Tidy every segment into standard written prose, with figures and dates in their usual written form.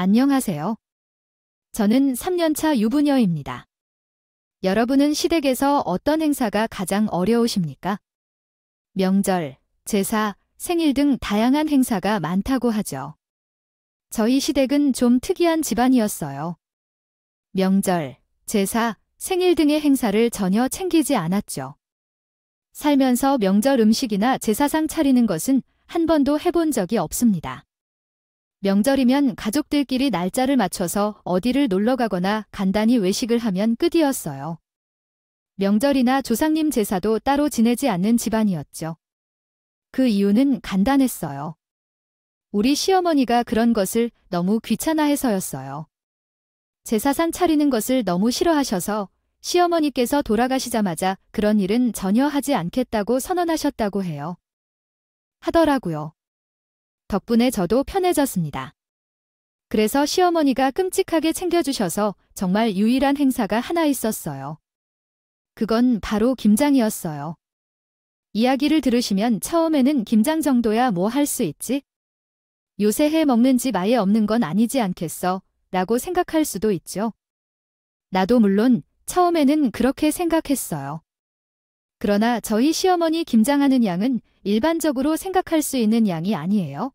안녕하세요. 저는 3년차 유부녀입니다. 여러분은 시댁에서 어떤 행사가 가장 어려우십니까? 명절, 제사, 생일 등 다양한 행사가 많다고 하죠. 저희 시댁은 좀 특이한 집안이었어요. 명절, 제사, 생일 등의 행사를 전혀 챙기지 않았죠. 살면서 명절 음식이나 제사상 차리는 것은 한 번도 해본 적이 없습니다. 명절이면 가족들끼리 날짜를 맞춰서 어디를 놀러 가거나 간단히 외식을 하면 끝이었어요. 명절이나 조상님 제사도 따로 지내지 않는 집안이었죠. 그 이유는 간단했어요. 우리 시어머니가 그런 것을 너무 귀찮아해서였어요. 제사상 차리는 것을 너무 싫어하셔서 시어머니께서 돌아가시자마자 그런 일은 전혀 하지 않겠다고 선언하셨다고 해요. 하더라고요. 덕분에 저도 편해졌습니다. 그래서 시어머니가 끔찍하게 챙겨주셔서 정말 유일한 행사가 하나 있었어요. 그건 바로 김장이었어요. 이야기를 들으시면 처음에는 김장 정도야 뭐 할 수 있지? 요새 해 먹는 집 아예 없는 건 아니지 않겠어? 라고 생각할 수도 있죠. 나도 물론 처음에는 그렇게 생각했어요. 그러나 저희 시어머니 김장하는 양은 일반적으로 생각할 수 있는 양이 아니에요.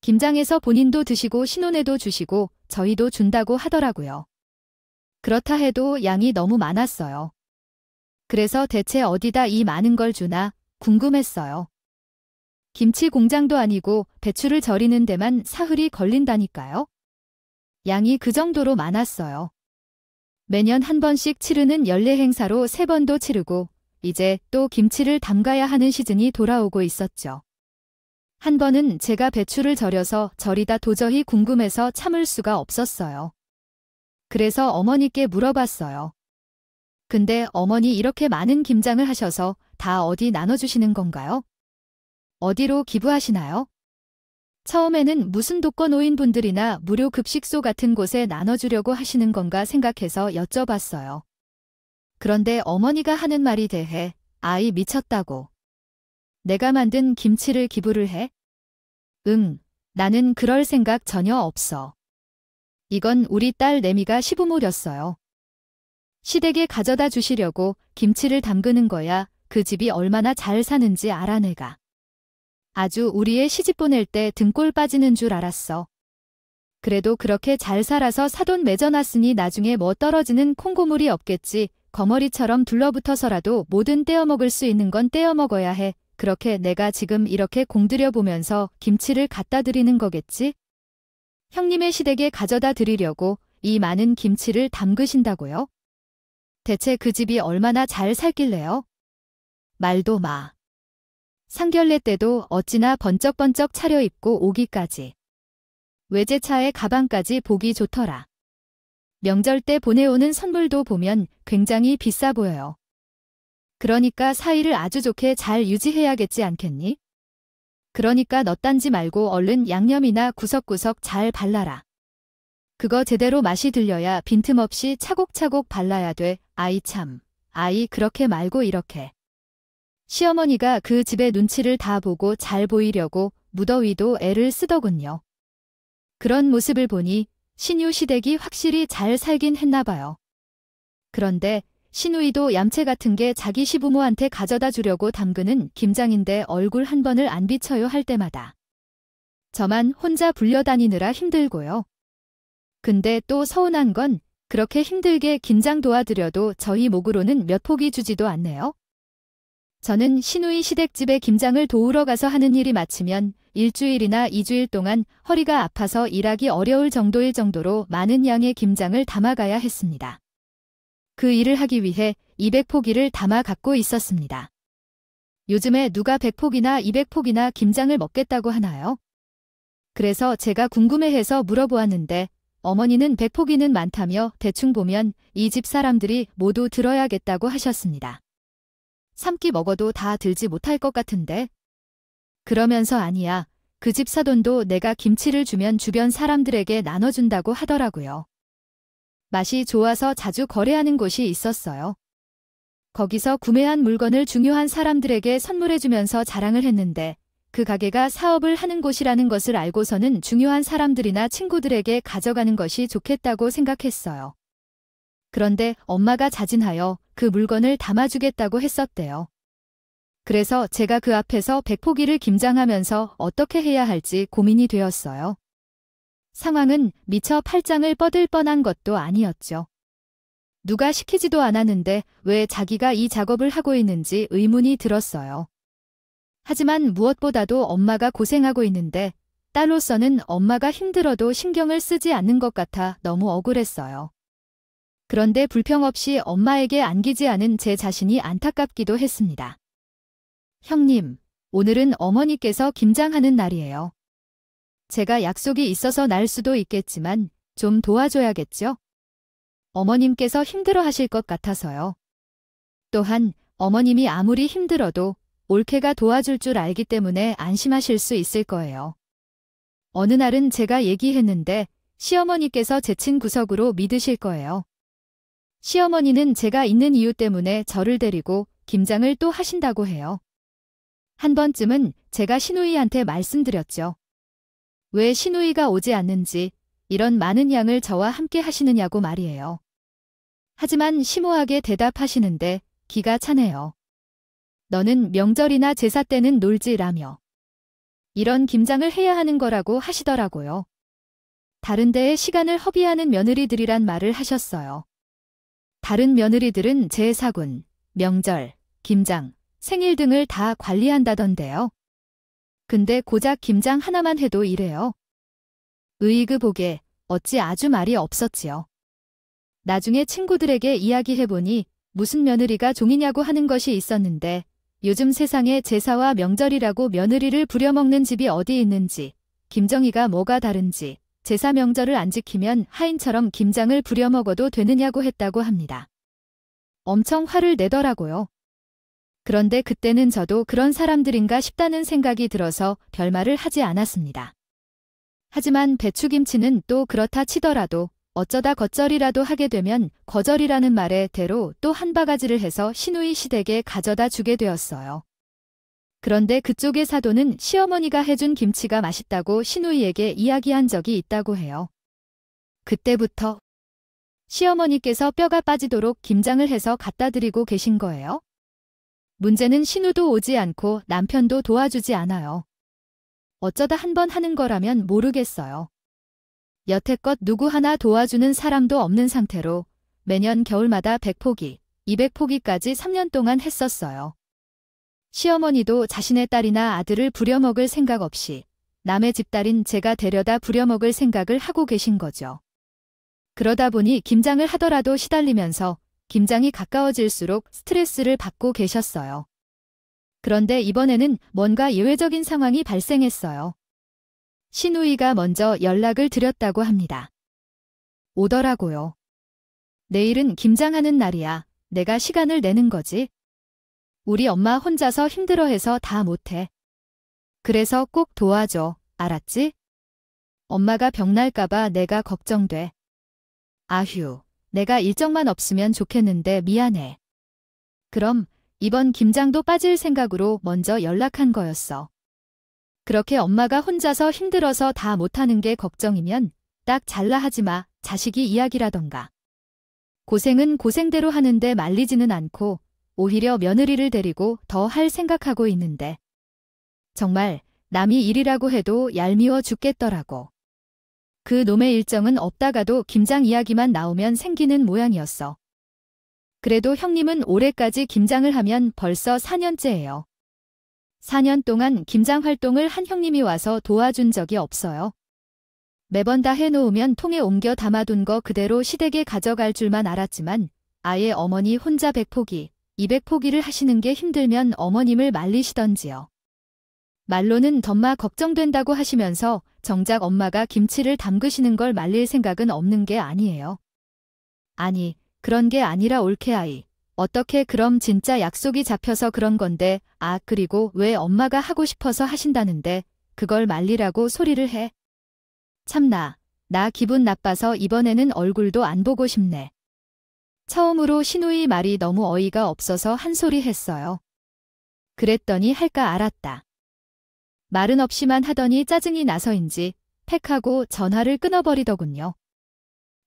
김장해서 본인도 드시고 신혼에도 주시고 저희도 준다고 하더라고요. 그렇다 해도 양이 너무 많았어요. 그래서 대체 어디다 이 많은 걸 주나 궁금했어요. 김치 공장도 아니고 배추를 절이는 데만 사흘이 걸린다니까요. 양이 그 정도로 많았어요. 매년 한 번씩 치르는 연례 행사로 3번도 치르고 이제 또 김치를 담가야 하는 시즌이 돌아오고 있었죠. 한 번은 제가 배추를 절여서 절이다 도저히 궁금해서 참을 수가 없었어요. 그래서 어머니께 물어봤어요. 근데 어머니 이렇게 많은 김장을 하셔서 다 어디 나눠주시는 건가요? 어디로 기부하시나요? 처음에는 무슨 독거노인분들이나 무료 급식소 같은 곳에 나눠주려고 하시는 건가 생각해서 여쭤봤어요. 그런데 어머니가 하는 말이 대해 아이 미쳤다고. 내가 만든 김치를 기부를 해? 응, 나는 그럴 생각 전혀 없어. 이건 우리 딸 내미가 시부모렸어요. 시댁에 가져다 주시려고 김치를 담그는 거야. 그 집이 얼마나 잘 사는지 알아 내가. 아주 우리의 시집 보낼 때 등골 빠지는 줄 알았어. 그래도 그렇게 잘 살아서 사돈 맺어놨으니 나중에 뭐 떨어지는 콩고물이 없겠지. 거머리처럼 둘러붙어서라도 뭐든 떼어먹을 수 있는 건 떼어먹어야 해. 그렇게 내가 지금 이렇게 공들여 보면서 김치를 갖다 드리는 거겠지? 형님의 시댁에 가져다 드리려고 이 많은 김치를 담그신다고요? 대체 그 집이 얼마나 잘 살길래요? 말도 마. 상견례 때도 어찌나 번쩍번쩍 차려입고 오기까지. 외제차에 가방까지 보기 좋더라. 명절 때 보내오는 선물도 보면 굉장히 비싸 보여요. 그러니까 사이를 아주 좋게 잘 유지해야겠지 않겠니? 그러니까 너 딴지 말고 얼른 양념이나 구석구석 잘 발라라. 그거 제대로 맛이 들려야 빈틈없이 차곡차곡 발라야 돼. 아이 참. 아이 그렇게 말고 이렇게. 시어머니가 그 집의 눈치를 다 보고 잘 보이려고 무더위도 애를 쓰더군요. 그런 모습을 보니 신유 시댁이 확실히 잘 살긴 했나 봐요. 그런데 신우이도 얌체 같은 게 자기 시부모한테 가져다 주려고 담그는 김장인데 얼굴 한 번을 안 비춰요 할 때마다. 저만 혼자 불려다니느라 힘들고요. 근데 또 서운한 건 그렇게 힘들게 김장 도와드려도 저희 목으로는 몇 포기 주지도 않네요. 저는 신우이 시댁집에 김장을 도우러 가서 하는 일이 마치면 일주일이나 2주일 동안 허리가 아파서 일하기 어려울 정도일 정도로 많은 양의 김장을 담아가야 했습니다. 그 일을 하기 위해 200포기를 담아 갖고 있었습니다. 요즘에 누가 100포기나 200포기나 김장을 먹겠다고 하나요? 그래서 제가 궁금해해서 물어보았는데 어머니는 100포기는 많다며 대충 보면 이 집 사람들이 모두 들어야겠다고 하셨습니다. 3끼 먹어도 다 들지 못할 것 같은데. 그러면서 아니야. 그 집 사돈도 내가 김치를 주면 주변 사람들에게 나눠준다고 하더라고요. 맛이 좋아서 자주 거래하는 곳이 있었어요. 거기서 구매한 물건을 중요한 사람들에게 선물해주면서 자랑을 했는데 그 가게가 사업을 하는 곳이라는 것을 알고서는 중요한 사람들이나 친구들에게 가져가는 것이 좋겠다고 생각했어요. 그런데 엄마가 자진하여 그 물건을 담아주겠다고 했었대요. 그래서 제가 그 앞에서 백포기를 김장하면서 어떻게 해야 할지 고민이 되었어요. 상황은 미처 팔짱을 뻗을 뻔한 것도 아니었죠. 누가 시키지도 않았는데 왜 자기가 이 작업을 하고 있는지 의문이 들었어요. 하지만 무엇보다도 엄마가 고생하고 있는데 딸로서는 엄마가 힘들어도 신경을 쓰지 않는 것 같아 너무 억울했어요. 그런데 불평 없이 엄마에게 안기지 않은 제 자신이 안타깝기도 했습니다. 형님, 오늘은 어머니께서 김장하는 날이에요. 제가 약속이 있어서 날 수도 있겠지만 좀 도와줘야겠죠? 어머님께서 힘들어 하실 것 같아서요. 또한 어머님이 아무리 힘들어도 올케가 도와줄 줄 알기 때문에 안심하실 수 있을 거예요. 어느 날은 제가 얘기했는데 시어머니께서 제친 구석으로 믿으실 거예요. 시어머니는 제가 있는 이유 때문에 저를 데리고 김장을 또 하신다고 해요. 한 번쯤은 제가 시누이한테 말씀드렸죠. 왜 시누이가 오지 않는지 이런 많은 양을 저와 함께 하시느냐고 말이에요. 하지만 심오하게 대답하시는데 기가 차네요. 너는 명절이나 제사 때는 놀지라며. 이런 김장을 해야 하는 거라고 하시더라고요. 다른 데에 시간을 허비하는 며느리들이란 말을 하셨어요. 다른 며느리들은 제사군, 명절, 김장, 생일 등을 다 관리한다던데요. 근데 고작 김장 하나만 해도 이래요. 으이그 보게 어찌 아주 말이 없었지요. 나중에 친구들에게 이야기해보니 무슨 며느리가 종이냐고 하는 것이 있었는데 요즘 세상에 제사와 명절이라고 며느리를 부려먹는 집이 어디 있는지, 김정희가 뭐가 다른지, 제사 명절을 안 지키면 하인처럼 김장을 부려먹어도 되느냐고 했다고 합니다. 엄청 화를 내더라고요. 그런데 그때는 저도 그런 사람들인가 싶다는 생각이 들어서 별말을 하지 않았습니다. 하지만 배추김치는 또 그렇다 치더라도 어쩌다 겉절이라도 하게 되면 거절이라는 말에 대로 또 한 바가지를 해서 시누이 시댁에 가져다 주게 되었어요. 그런데 그쪽의 사도는 시어머니가 해준 김치가 맛있다고 시누이에게 이야기한 적이 있다고 해요. 그때부터 시어머니께서 뼈가 빠지도록 김장을 해서 갖다 드리고 계신 거예요. 문제는 시누도 오지 않고 남편도 도와주지 않아요. 어쩌다 한 번 하는 거라면 모르겠어요. 여태껏 누구 하나 도와주는 사람도 없는 상태로 매년 겨울마다 100포기, 200포기까지 3년 동안 했었어요. 시어머니도 자신의 딸이나 아들을 부려먹을 생각 없이 남의 집딸인 제가 데려다 부려먹을 생각을 하고 계신 거죠. 그러다 보니 김장을 하더라도 시달리면서 김장이 가까워질수록 스트레스를 받고 계셨어요. 그런데 이번에는 뭔가 예외적인 상황이 발생했어요. 시누이가 먼저 연락을 드렸다고 합니다. 오더라고요. 내일은 김장하는 날이야. 내가 시간을 내는 거지. 우리 엄마 혼자서 힘들어해서 다 못해. 그래서 꼭 도와줘. 알았지? 엄마가 병날까봐 내가 걱정돼. 아휴, 내가 일정만 없으면 좋겠는데 미안해. 그럼 이번 김장도 빠질 생각으로 먼저 연락한 거였어. 그렇게 엄마가 혼자서 힘들어서 다 못하는 게 걱정이면 딱 잘라 하지 마. 자식이 이야기라던가. 고생은 고생대로 하는데 말리지는 않고 오히려 며느리를 데리고 더 할 생각하고 있는데. 정말 남이 일이라고 해도 얄미워 죽겠더라고. 그 놈의 일정은 없다가도 김장 이야기만 나오면 생기는 모양이었어. 그래도 형님은 올해까지 김장을 하면 벌써 4년째예요. 4년 동안 김장 활동을 한 형님이 와서 도와준 적이 없어요. 매번 다 해놓으면 통에 옮겨 담아둔 거 그대로 시댁에 가져갈 줄만 알았지만 아예 어머니 혼자 100포기, 200포기를 하시는 게 힘들면 어머님을 말리시던지요. 말로는 덤마 걱정된다고 하시면서 정작 엄마가 김치를 담그시는 걸 말릴 생각은 없는 게 아니에요. 아니, 그런 게 아니라 올케아이. 어떻게 그럼 진짜 약속이 잡혀서 그런 건데, 아 그리고 왜 엄마가 하고 싶어서 하신다는데 그걸 말리라고 소리를 해. 참나, 나 기분 나빠서 이번에는 얼굴도 안 보고 싶네. 처음으로 시누이 말이 너무 어이가 없어서 한 소리 했어요. 그랬더니 할까 알았다. 말은 없이만 하더니 짜증이 나서인지 팩하고 전화를 끊어버리더군요.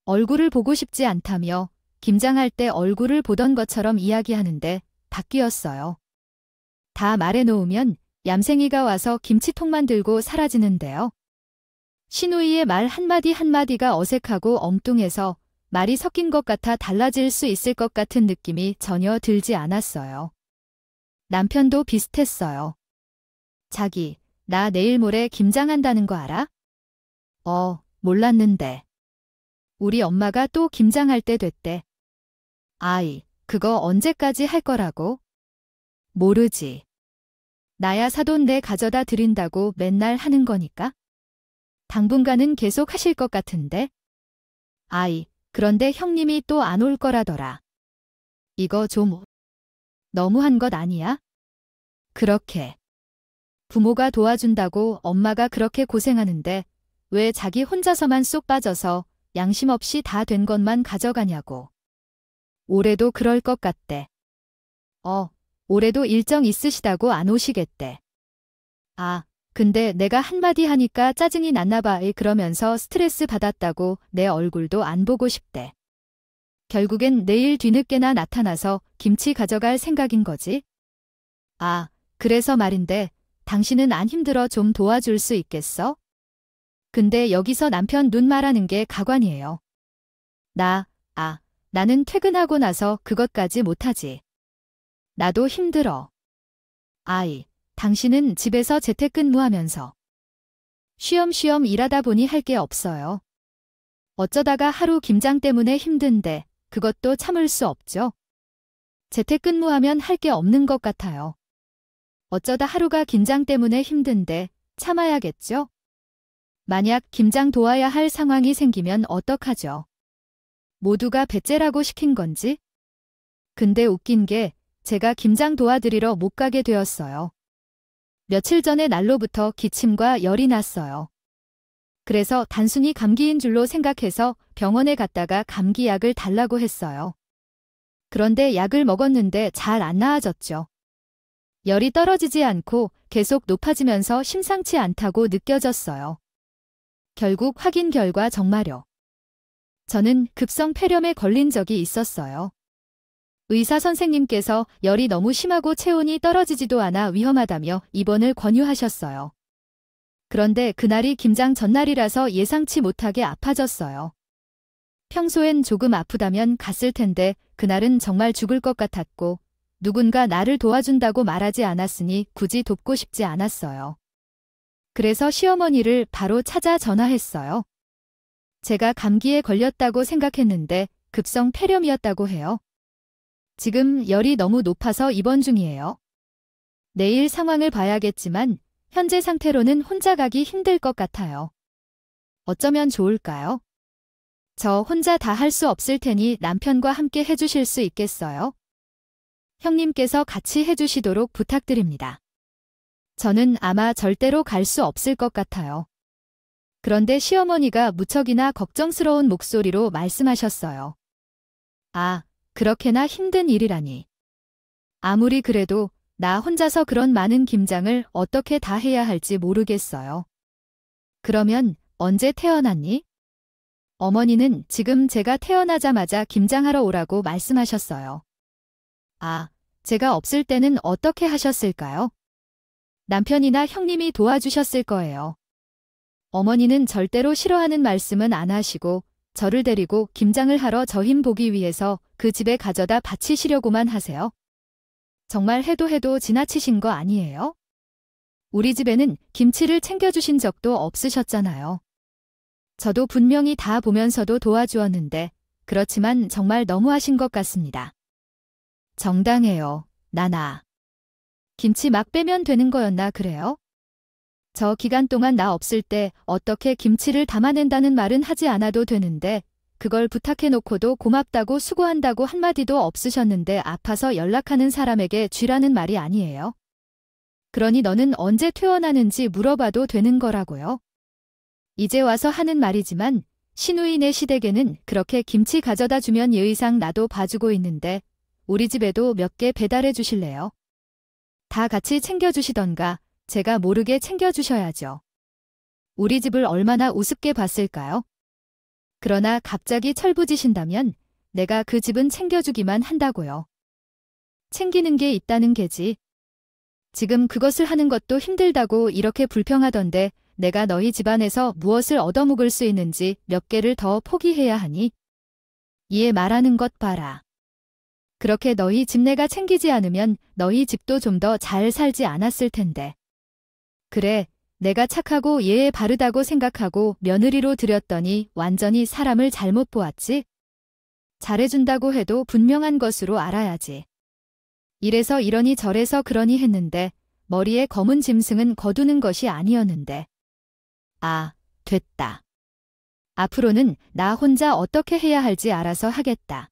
얼굴을 보고 싶지 않다며 김장할 때 얼굴을 보던 것처럼 이야기하는데 바뀌었어요. 다 말해놓으면 얌생이가 와서 김치통만 들고 사라지는데요. 시누이의 말 한마디 한마디가 어색하고 엉뚱해서 말이 섞인 것 같아 달라질 수 있을 것 같은 느낌이 전혀 들지 않았어요. 남편도 비슷했어요. 자기, 나 내일 모레 김장한다는 거 알아? 몰랐는데. 우리 엄마가 또 김장할 때 됐대. 아이, 그거 언제까지 할 거라고? 모르지. 나야 사돈 내 가져다 드린다고 맨날 하는 거니까? 당분간은 계속 하실 것 같은데? 아이, 그런데 형님이 또 안 올 거라더라. 이거 좀 너무한 것 아니야? 그렇게. 부모가 도와준다고 엄마가 그렇게 고생하는데 왜 자기 혼자서만 쏙 빠져서 양심 없이 다 된 것만 가져가냐고. 올해도 그럴 것 같대. 올해도 일정 있으시다고 안 오시겠대. 아, 근데 내가 한마디 하니까 짜증이 났나 봐. 그러면서 스트레스 받았다고 내 얼굴도 안 보고 싶대. 결국엔 내일 뒤늦게나 나타나서 김치 가져갈 생각인 거지? 아, 그래서 말인데 당신은 안 힘들어 좀 도와줄 수 있겠어? 근데 여기서 남편 눈 말하는 게 가관이에요. 나는 퇴근하고 나서 그것까지 못하지. 나도 힘들어. 아이, 당신은 집에서 재택근무하면서 쉬엄쉬엄 일하다 보니 할 게 없어요. 어쩌다가 하루 김장 때문에 힘든데 그것도 참을 수 없죠. 재택근무하면 할 게 없는 것 같아요. 어쩌다 하루가 김장 때문에 힘든데 참아야겠죠? 만약 김장 도와야 할 상황이 생기면 어떡하죠? 모두가 배째라고 시킨 건지? 근데 웃긴 게 제가 김장 도와드리러 못 가게 되었어요. 며칠 전에 날로부터 기침과 열이 났어요. 그래서 단순히 감기인 줄로 생각해서 병원에 갔다가 감기약을 달라고 했어요. 그런데 약을 먹었는데 잘 안 나아졌죠. 열이 떨어지지 않고 계속 높아지면서 심상치 않다고 느껴졌어요. 결국 확인 결과 정말요. 저는 급성 폐렴에 걸린 적이 있었어요. 의사 선생님께서 열이 너무 심하고 체온이 떨어지지도 않아 위험하다며 입원을 권유하셨어요. 그런데 그날이 김장 전날이라서 예상치 못하게 아파졌어요. 평소엔 조금 아프다면 갔을 텐데 그날은 정말 죽을 것 같았고 누군가 나를 도와준다고 말하지 않았으니 굳이 돕고 싶지 않았어요. 그래서 시어머니를 바로 찾아 전화했어요. 제가 감기에 걸렸다고 생각했는데 급성 폐렴이었다고 해요. 지금 열이 너무 높아서 입원 중이에요. 내일 상황을 봐야겠지만 현재 상태로는 혼자 가기 힘들 것 같아요. 어쩌면 좋을까요? 저 혼자 다 할 수 없을 테니 남편과 함께 해주실 수 있겠어요? 형님께서 같이 해주시도록 부탁드립니다. 저는 아마 절대로 갈 수 없을 것 같아요. 그런데 시어머니가 무척이나 걱정스러운 목소리로 말씀하셨어요. 아, 그렇게나 힘든 일이라니. 아무리 그래도 나 혼자서 그런 많은 김장을 어떻게 다 해야 할지 모르겠어요. 그러면 언제 태어났니? 어머니는 지금 제가 태어나자마자 김장하러 오라고 말씀하셨어요. 아, 제가 없을 때는 어떻게 하셨을까요? 남편이나 형님이 도와주셨을 거예요. 어머니는 절대로 싫어하는 말씀은 안 하시고 저를 데리고 김장을 하러 저 힘 보기 위해서 그 집에 가져다 바치시려고만 하세요. 정말 해도 지나치신 거 아니에요? 우리 집에는 김치를 챙겨주신 적도 없으셨잖아요. 저도 분명히 다 보면서도 도와주었는데 그렇지만 정말 너무하신 것 같습니다. 정당해요, 나나. 김치 막 빼면 되는 거였나 그래요? 저 기간 동안 나 없을 때 어떻게 김치를 담아낸다는 말은 하지 않아도 되는데 그걸 부탁해놓고도 고맙다고 수고한다고 한마디도 없으셨는데 아파서 연락하는 사람에게 쥐라는 말이 아니에요. 그러니 너는 언제 퇴원하는지 물어봐도 되는 거라고요. 이제 와서 하는 말이지만 시누이네 시댁에는 그렇게 김치 가져다 주면 예의상 나도 봐주고 있는데 우리 집에도 몇 개 배달해 주실래요? 다 같이 챙겨주시던가 제가 모르게 챙겨주셔야죠. 우리 집을 얼마나 우습게 봤을까요? 그러나 갑자기 철부지신다면 내가 그 집은 챙겨주기만 한다고요. 챙기는 게 있다는 게지. 지금 그것을 하는 것도 힘들다고 이렇게 불평하던데 내가 너희 집안에서 무엇을 얻어먹을 수 있는지 몇 개를 더 포기해야 하니? 이에 말하는 것 봐라. 그렇게 너희 집 내가 챙기지 않으면 너희 집도 좀 더 잘 살지 않았을 텐데. 그래, 내가 착하고 예에 바르다고 생각하고 며느리로 들였더니 완전히 사람을 잘못 보았지? 잘해준다고 해도 분명한 것으로 알아야지. 이래서 이러니 저래서 그러니 했는데 머리에 검은 짐승은 거두는 것이 아니었는데. 아, 됐다. 앞으로는 나 혼자 어떻게 해야 할지 알아서 하겠다.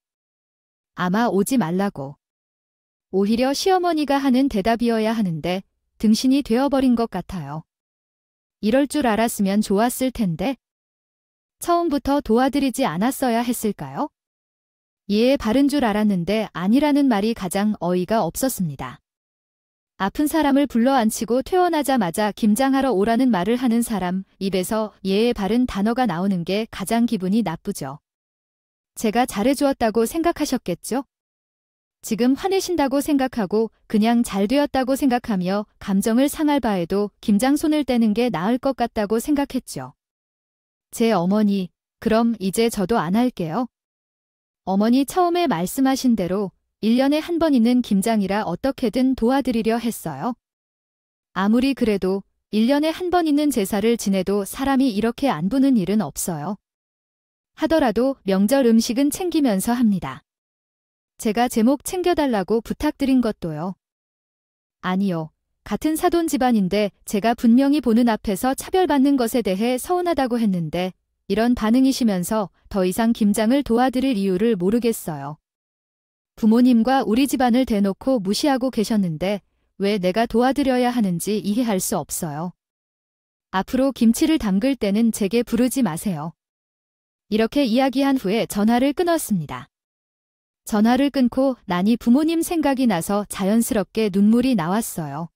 아마 오지 말라고. 오히려 시어머니가 하는 대답이어야 하는데 등신이 되어버린 것 같아요. 이럴 줄 알았으면 좋았을 텐데. 처음부터 도와드리지 않았어야 했을까요? 예에 바른 줄 알았는데 아니라는 말이 가장 어이가 없었습니다. 아픈 사람을 불러앉히고 퇴원하자마자 김장하러 오라는 말을 하는 사람 입에서 예에 바른 단어가 나오는 게 가장 기분이 나쁘죠. 제가 잘해주었다고 생각하셨겠죠? 지금 화내신다고 생각하고 그냥 잘되었다고 생각하며 감정을 상할 바에도 김장 손을 떼는 게 나을 것 같다고 생각했죠. 제 어머니, 그럼 이제 저도 안 할게요. 어머니 처음에 말씀하신 대로 1년에 한 번 있는 김장이라 어떻게든 도와드리려 했어요. 아무리 그래도 1년에 한 번 있는 제사를 지내도 사람이 이렇게 안 부는 일은 없어요. 하더라도 명절 음식은 챙기면서 합니다. 제가 제목 챙겨달라고 부탁드린 것도요. 아니요. 같은 사돈 집안인데 제가 분명히 보는 앞에서 차별받는 것에 대해 서운하다고 했는데 이런 반응이시면서 더 이상 김장을 도와드릴 이유를 모르겠어요. 부모님과 우리 집안을 대놓고 무시하고 계셨는데 왜 내가 도와드려야 하는지 이해할 수 없어요. 앞으로 김치를 담글 때는 제게 부르지 마세요. 이렇게 이야기한 후에 전화를 끊었습니다. 전화를 끊고 나니 부모님 생각이 나서 자연스럽게 눈물이 나왔어요.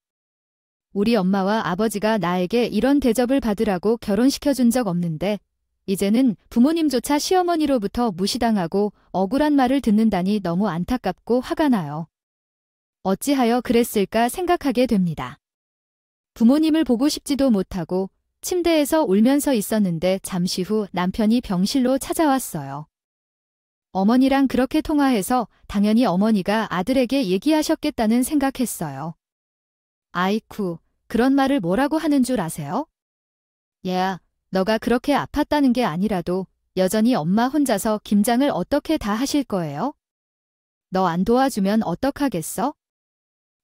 우리 엄마와 아버지가 나에게 이런 대접을 받으라고 결혼시켜준 적 없는데 이제는 부모님조차 시어머니로부터 무시당하고 억울한 말을 듣는다니 너무 안타깝고 화가 나요. 어찌하여 그랬을까 생각하게 됩니다. 부모님을 보고 싶지도 못하고 침대에서 울면서 있었는데 잠시 후 남편이 병실로 찾아왔어요. 어머니랑 그렇게 통화해서 당연히 어머니가 아들에게 얘기하셨겠다는 생각했어요. 아이쿠, 그런 말을 뭐라고 하는 줄 아세요? 얘야, 너가 그렇게 아팠다는 게 아니라도 여전히 엄마 혼자서 김장을 어떻게 다 하실 거예요? 너 안 도와주면 어떡하겠어?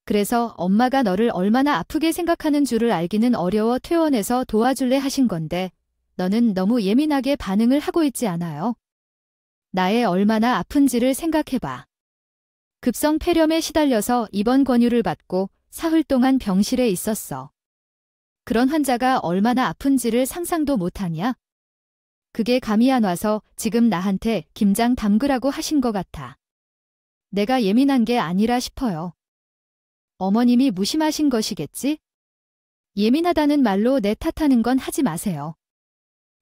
그래서 엄마가 너를 얼마나 아프게 생각하는 줄을 알기는 어려워 퇴원해서 도와줄래 하신 건데 너는 너무 예민하게 반응을 하고 있지 않아요? 나의 얼마나 아픈지를 생각해봐. 급성 폐렴에 시달려서 입원 권유를 받고 사흘 동안 병실에 있었어. 그런 환자가 얼마나 아픈지를 상상도 못하냐? 그게 감이 안 와서 지금 나한테 김장 담그라고 하신 것 같아. 내가 예민한 게 아니라 싶어요. 어머님이 무심하신 것이겠지? 예민하다는 말로 내 탓하는 건 하지 마세요.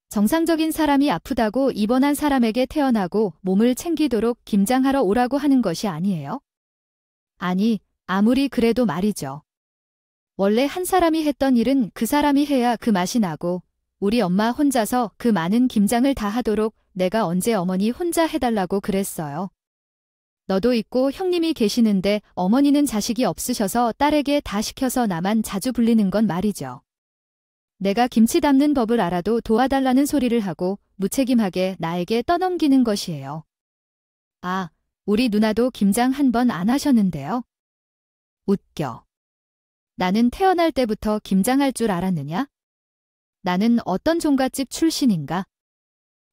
정상적인 사람이 아프다고 입원한 사람에게 태어나고 몸을 챙기도록 김장하러 오라고 하는 것이 아니에요? 아니, 아무리 그래도 말이죠. 원래 한 사람이 했던 일은 그 사람이 해야 그 맛이 나고 우리 엄마 혼자서 그 많은 김장을 다 하도록 내가 언제 어머니 혼자 해달라고 그랬어요. 너도 있고 형님이 계시는데 어머니는 자식이 없으셔서 딸에게 다 시켜서 나만 자주 불리는 건 말이죠. 내가 김치 담는 법을 알아도 도와달라는 소리를 하고 무책임하게 나에게 떠넘기는 것이에요. 아, 우리 누나도 김장 한 번 안 하셨는데요. 웃겨. 나는 태어날 때부터 김장할 줄 알았느냐? 나는 어떤 종갓집 출신인가?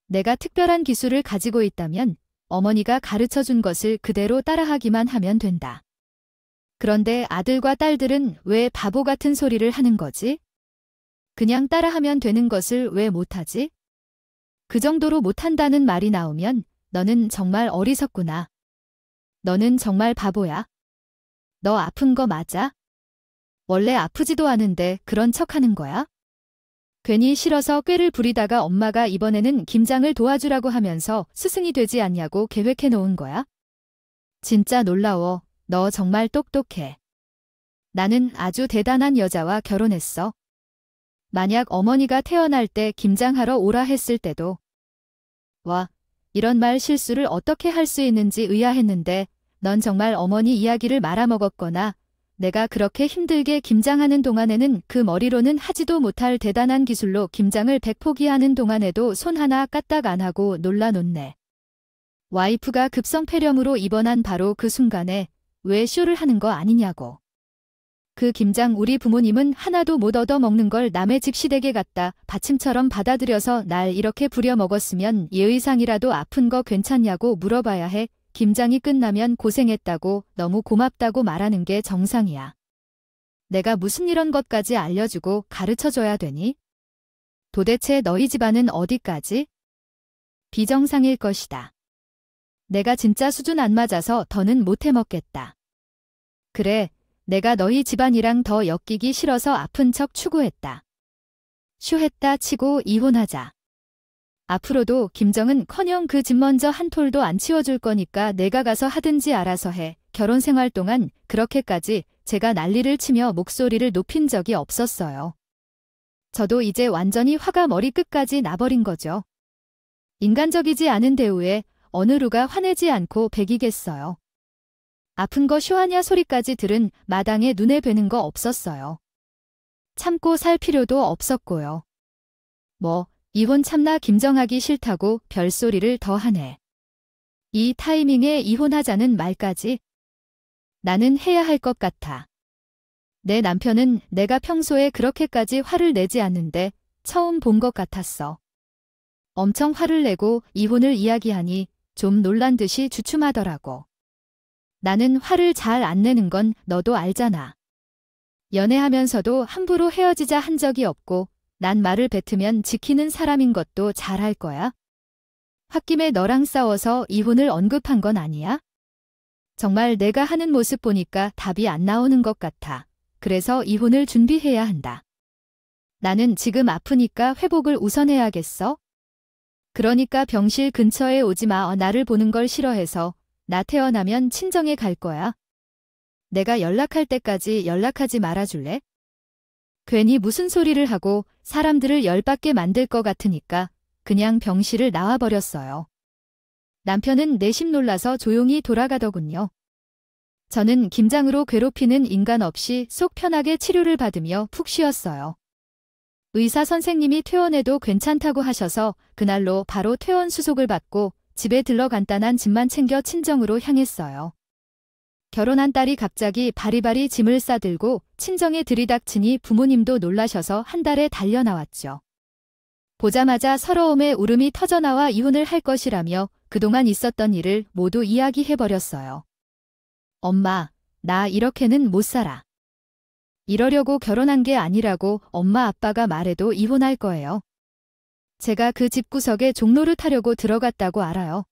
내가 특별한 기술을 가지고 있다면 어머니가 가르쳐준 것을 그대로 따라하기만 하면 된다. 그런데 아들과 딸들은 왜 바보 같은 소리를 하는 거지? 그냥 따라하면 되는 것을 왜 못하지? 그 정도로 못한다는 말이 나오면 너는 정말 어리석구나. 너는 정말 바보야. 너 아픈 거 맞아? 원래 아프지도 않은데 그런 척하는 거야? 괜히 싫어서 꾀를 부리다가 엄마가 이번에는 김장을 도와주라고 하면서 스승이 되지 않냐고 계획해 놓은 거야? 진짜 놀라워. 너 정말 똑똑해. 나는 아주 대단한 여자와 결혼했어. 만약 어머니가 태어날 때 김장하러 오라 했을 때도 와, 이런 말 실수를 어떻게 할 수 있는지 의아했는데 넌 정말 어머니 이야기를 말아먹었거나 내가 그렇게 힘들게 김장하는 동안에는 그 머리로는 하지도 못할 대단한 기술로 김장을 백포기하는 동안에도 손 하나 까딱 안 하고 놀라놓네. 와이프가 급성폐렴으로 입원한 바로 그 순간에 왜 쇼를 하는 거 아니냐고. 그 김장 우리 부모님은 하나도 못 얻어먹는 걸 남의 집 시댁에 갖다 받침처럼 받아들여서 날 이렇게 부려먹었으면 예의상이라도 아픈 거 괜찮냐고 물어봐야 해. 김장이 끝나면 고생했다고 너무 고맙다고 말하는 게 정상이야. 내가 무슨 이런 것까지 알려주고 가르쳐줘야 되니? 도대체 너희 집안은 어디까지? 비정상일 것이다. 내가 진짜 수준 안 맞아서 더는 못 해먹겠다. 그래, 내가 너희 집안이랑 더 엮이기 싫어서 아픈 척 추구했다. 쇼했다 치고 이혼하자. 앞으로도 김정은커녕 그 집 먼저 한 톨도 안 치워줄 거니까 내가 가서 하든지 알아서 해. 결혼 생활 동안 그렇게까지 제가 난리를 치며 목소리를 높인 적이 없었어요. 저도 이제 완전히 화가 머리끝까지 나버린 거죠. 인간적이지 않은 대우에 어느 누가 화내지 않고 배기겠어요. 아픈 거 쇼하냐 소리까지 들은 마당에 눈에 뵈는 거 없었어요. 참고 살 필요도 없었고요. 뭐 이혼 참나 김정하기 싫다고 별소리를 더 하네. 이 타이밍에 이혼하자는 말까지? 나는 해야 할 것 같아. 내 남편은 내가 평소에 그렇게까지 화를 내지 않는데 처음 본 것 같았어. 엄청 화를 내고 이혼을 이야기하니 좀 놀란 듯이 주춤하더라고. 나는 화를 잘 안 내는 건 너도 알잖아. 연애하면서도 함부로 헤어지자 한 적이 없고 난 말을 뱉으면 지키는 사람인 것도 잘 알 거야. 홧김에 너랑 싸워서 이혼을 언급한 건 아니야? 정말 내가 하는 모습 보니까 답이 안 나오는 것 같아. 그래서 이혼을 준비해야 한다. 나는 지금 아프니까 회복을 우선해야겠어? 그러니까 병실 근처에 오지 마. 나를 보는 걸 싫어해서 나 태어나면 친정에 갈 거야. 내가 연락할 때까지 연락하지 말아줄래? 괜히 무슨 소리를 하고 사람들을 열받게 만들 것 같으니까 그냥 병실을 나와버렸어요. 남편은 내심 놀라서 조용히 돌아가더군요. 저는 김장으로 괴롭히는 인간 없이 속 편하게 치료를 받으며 푹 쉬었어요. 의사 선생님이 퇴원해도 괜찮다고 하셔서 그날로 바로 퇴원 수속을 받고 집에 들러 간단한 짐만 챙겨 친정으로 향했어요. 결혼한 딸이 갑자기 바리바리 짐을 싸들고 친정에 들이닥치니 부모님도 놀라셔서 한 달에 달려 나왔죠. 보자마자 서러움에 울음이 터져나와 이혼을 할 것이라며 그동안 있었던 일을 모두 이야기해버렸어요. 엄마, 나 이렇게는 못 살아. 이러려고 결혼한 게 아니라고 엄마 아빠가 말해도 이혼할 거예요. 제가 그 집구석에 종로를 타려고 들어갔다고 알아요.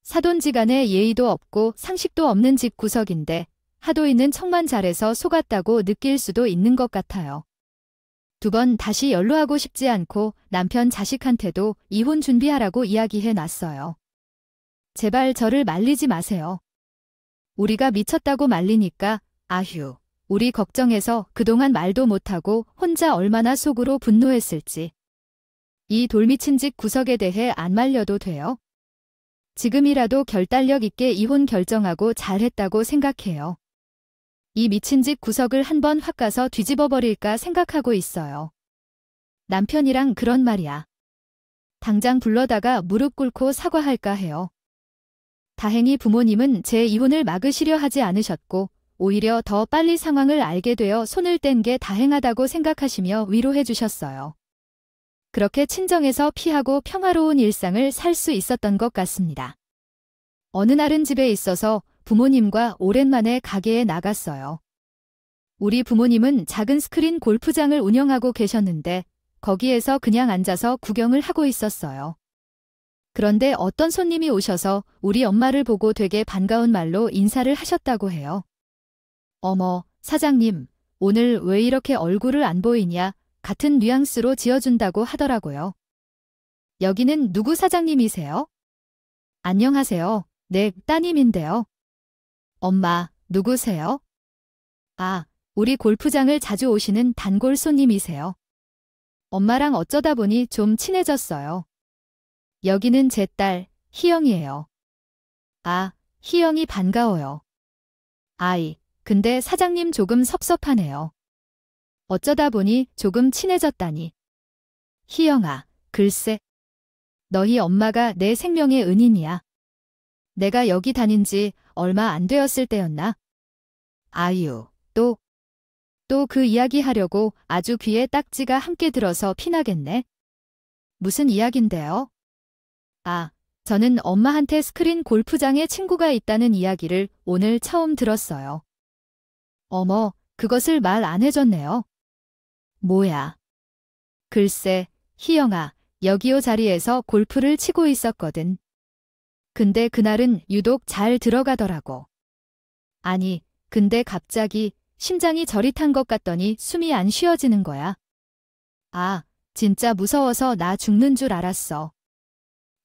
사돈지간에 예의도 없고 상식도 없는 집구석인데 하도 있는 척만 잘해서 속았다고 느낄 수도 있는 것 같아요. 2번 다시 연루하고 싶지 않고 남편 자식한테도 이혼 준비하라고 이야기해 놨어요. 제발 저를 말리지 마세요. 우리가 미쳤다고 말리니까 아휴, 우리 걱정해서 그동안 말도 못하고 혼자 얼마나 속으로 분노했을지. 이 돌미친 집 구석에 대해 안 말려도 돼요? 지금이라도 결단력 있게 이혼 결정하고 잘했다고 생각해요. 이 미친 집 구석을 한번 확 가서 뒤집어 버릴까 생각하고 있어요. 남편이랑 그런 말이야. 당장 불러다가 무릎 꿇고 사과할까 해요. 다행히 부모님은 제 이혼을 막으시려 하지 않으셨고 오히려 더 빨리 상황을 알게 되어 손을 뗀 게 다행하다고 생각하시며 위로해 주셨어요. 그렇게 친정에서 피하고 평화로운 일상을 살 수 있었던 것 같습니다. 어느 날은 집에 있어서 부모님과 오랜만에 가게에 나갔어요. 우리 부모님은 작은 스크린 골프장을 운영하고 계셨는데 거기에서 그냥 앉아서 구경을 하고 있었어요. 그런데 어떤 손님이 오셔서 우리 엄마를 보고 되게 반가운 말로 인사를 하셨다고 해요. 어머, 사장님, 오늘 왜 이렇게 얼굴을 안 보이냐 같은 뉘앙스로 지어준다고 하더라고요. 여기는 누구 사장님이세요? 안녕하세요. 네, 따님인데요. 엄마, 누구세요? 아, 우리 골프장을 자주 오시는 단골 손님이세요. 엄마랑 어쩌다 보니 좀 친해졌어요. 여기는 제 딸, 희영이에요. 아, 희영이 반가워요. 아이, 근데 사장님 조금 섭섭하네요. 어쩌다 보니 조금 친해졌다니. 희영아, 글쎄. 너희 엄마가 내 생명의 은인이야. 내가 여기 다닌 지 얼마 안 되었을 때였나? 아유, 또 그 이야기 하려고 아주 귀에 딱지가 함께 들어서 피나겠네. 무슨 이야긴데요? 아, 저는 엄마한테 스크린 골프장에 친구가 있다는 이야기를 오늘 처음 들었어요. 어머, 그것을 말 안 해줬네요. 뭐야? 글쎄, 희영아, 여기요 자리에서 골프를 치고 있었거든. 근데 그날은 유독 잘 들어가더라고. 아니, 근데 갑자기 심장이 저릿한 것 같더니 숨이 안 쉬어지는 거야. 아, 진짜 무서워서 나 죽는 줄 알았어.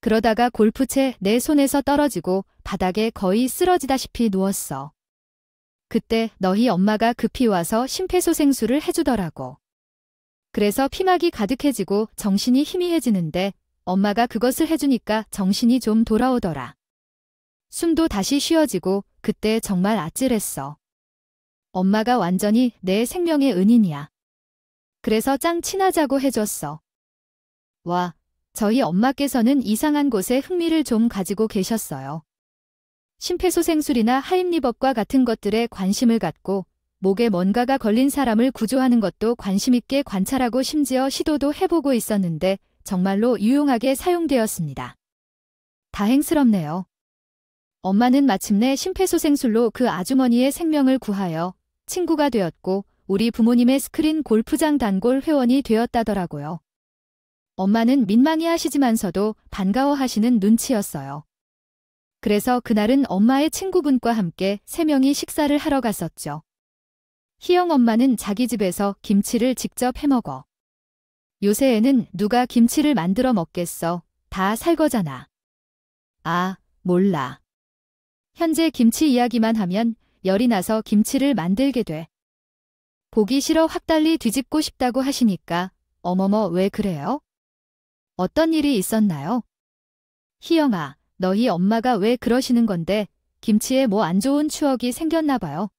그러다가 골프채 내 손에서 떨어지고 바닥에 거의 쓰러지다시피 누웠어. 그때 너희 엄마가 급히 와서 심폐소생술을 해주더라고. 그래서 피막이 가득해지고 정신이 희미해지는데 엄마가 그것을 해주니까 정신이 좀 돌아오더라. 숨도 다시 쉬어지고 그때 정말 아찔했어. 엄마가 완전히 내 생명의 은인이야. 그래서 짱 친하자고 해줬어. 와, 저희 엄마께서는 이상한 곳에 흥미를 좀 가지고 계셨어요. 심폐소생술이나 하임리법과 같은 것들에 관심을 갖고 목에 뭔가가 걸린 사람을 구조하는 것도 관심 있게 관찰하고 심지어 시도도 해보고 있었는데 정말로 유용하게 사용되었습니다. 다행스럽네요. 엄마는 마침내 심폐소생술로 그 아주머니의 생명을 구하여 친구가 되었고 우리 부모님의 스크린 골프장 단골 회원이 되었다더라고요. 엄마는 민망해 하시지만서도 반가워하시는 눈치였어요. 그래서 그날은 엄마의 친구분과 함께 3명이 식사를 하러 갔었죠. 희영 엄마는 자기 집에서 김치를 직접 해먹어. 요새에는 누가 김치를 만들어 먹겠어. 다 살 거잖아. 아, 몰라. 현재 김치 이야기만 하면 열이 나서 김치를 만들게 돼. 보기 싫어 확 달리 뒤집고 싶다고 하시니까 어머머 왜 그래요? 어떤 일이 있었나요? 희영아, 너희 엄마가 왜 그러시는 건데 김치에 뭐 안 좋은 추억이 생겼나 봐요.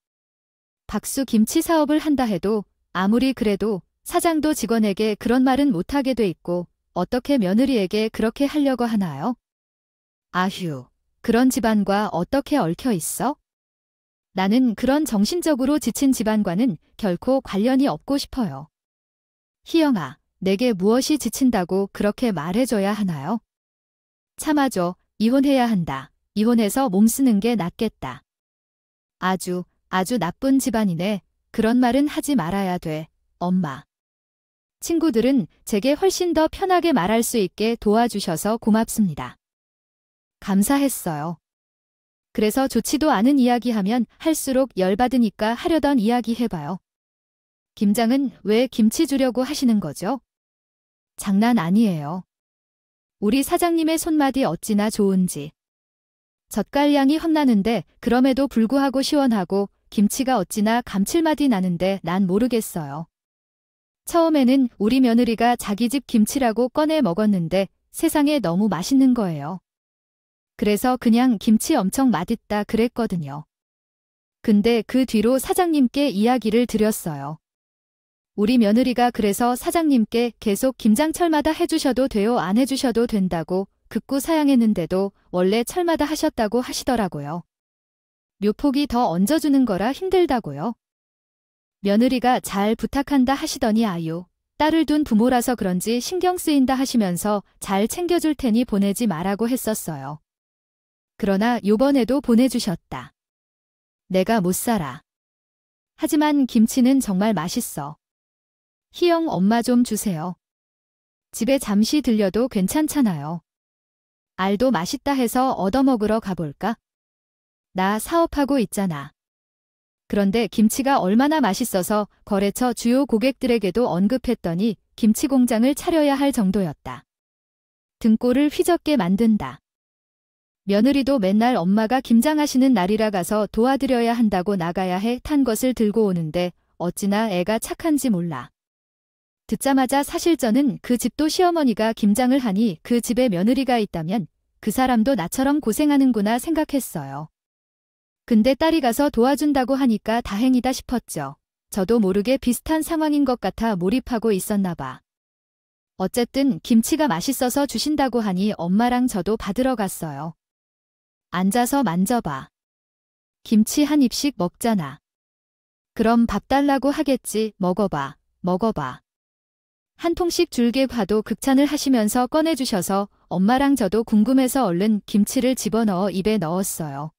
박수 김치 사업을 한다 해도 아무리 그래도 사장도 직원에게 그런 말은 못하게 돼 있고 어떻게 며느리에게 그렇게 하려고 하나요? 아휴, 그런 집안과 어떻게 얽혀 있어? 나는 그런 정신적으로 지친 집안과는 결코 관련이 없고 싶어요. 희영아, 내게 무엇이 지친다고 그렇게 말해줘야 하나요? 참아줘, 이혼해야 한다. 이혼해서 몸 쓰는 게 낫겠다. 아주 나쁜 집안이네. 그런 말은 하지 말아야 돼, 엄마. 친구들은 제게 훨씬 더 편하게 말할 수 있게 도와주셔서 고맙습니다. 감사했어요. 그래서 좋지도 않은 이야기하면 할수록 열받으니까 하려던 이야기 해봐요. 김장은 왜 김치 주려고 하시는 거죠? 장난 아니에요. 우리 사장님의 손맛이 어찌나 좋은지. 젓갈량이 헛나는데 그럼에도 불구하고 시원하고 김치가 어찌나 감칠맛이 나는데 난 모르겠어요. 처음에는 우리 며느리가 자기 집 김치라고 꺼내 먹었는데 세상에 너무 맛있는 거예요. 그래서 그냥 김치 엄청 맛있다 그랬거든요. 근데 그 뒤로 사장님께 이야기를 드렸어요. 우리 며느리가 그래서 사장님께 계속 김장철마다 해주셔도 돼요 안 해주셔도 된다고 극구 사양했는데도 원래 철마다 하셨다고 하시더라고요. 묘폭이 더 얹어주는 거라 힘들다고요. 며느리가 잘 부탁한다 하시더니 아유, 딸을 둔 부모라서 그런지 신경 쓰인다 하시면서 잘 챙겨줄 테니 보내지 말라고 했었어요. 그러나 요번에도 보내주셨다. 내가 못 살아. 하지만 김치는 정말 맛있어. 희영 엄마 좀 주세요. 집에 잠시 들려도 괜찮잖아요. 알도 맛있다 해서 얻어먹으러 가볼까? 나 사업하고 있잖아. 그런데 김치가 얼마나 맛있어서 거래처 주요 고객들에게도 언급했더니 김치 공장을 차려야 할 정도였다. 등골을 휘젓게 만든다. 며느리도 맨날 엄마가 김장하시는 날이라 가서 도와드려야 한다고 나가야 해 탄 것을 들고 오는데 어찌나 애가 착한지 몰라. 듣자마자 사실 저는 그 집도 시어머니가 김장을 하니 그 집에 며느리가 있다면 그 사람도 나처럼 고생하는구나 생각했어요. 근데 딸이 가서 도와준다고 하니까 다행이다 싶었죠. 저도 모르게 비슷한 상황인 것 같아 몰입하고 있었나 봐. 어쨌든 김치가 맛있어서 주신다고 하니 엄마랑 저도 받으러 갔어요. 앉아서 만져봐. 김치 한 입씩 먹잖아. 그럼 밥 달라고 하겠지. 먹어봐. 먹어봐. 한 통씩 줄게 봐도 극찬을 하시면서 꺼내주셔서 엄마랑 저도 궁금해서 얼른 김치를 집어넣어 입에 넣었어요.